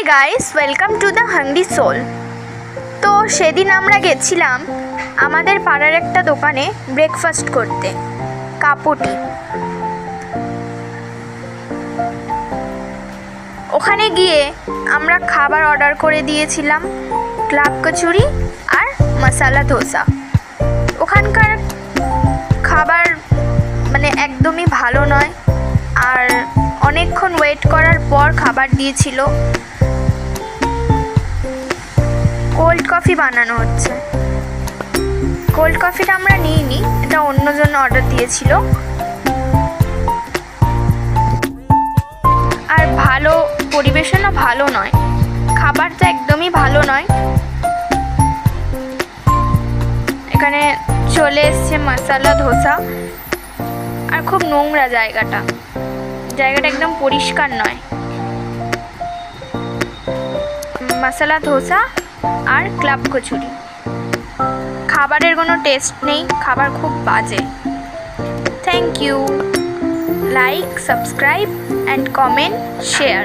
High guys, welcome to the hungry soul. তো সেদিন আমরা গেছিলাম আমাদের পাড়ার একটা দোকানে ব্রেকফাস্ট করতে, কাপটি। ওখানে গিয়ে আমরা খাবার অর্ডার করে দিয়েছিলাম, ক্লাব কচুরি আর মশালা ধোসা। ওখানকার খাবার একদমই ভালো নয়, আর অনেকক্ষণ ওয়েট করার পর খাবার দিয়েছিল। কোল্ড কফি বানানো হচ্ছে। কোল্ড কফিটা আমরা নিইনি, এটা অন্যজন অর্ডার দিয়েছিল। আর ভালো পরিবেশনও ভালো নয়, খাবারটা একদমই ভালো নয়। এখানে চলে এসছে মশালা ধোসা, আর খুব নোংরা জায়গাটা একদম পরিষ্কার নয়। মশালা ধোসা আর ক্লাব কচুরি, খাবারের কোনো টেস্ট নেই, খাবার খুব বাজে। Thank you. Like, subscribe and comment, share.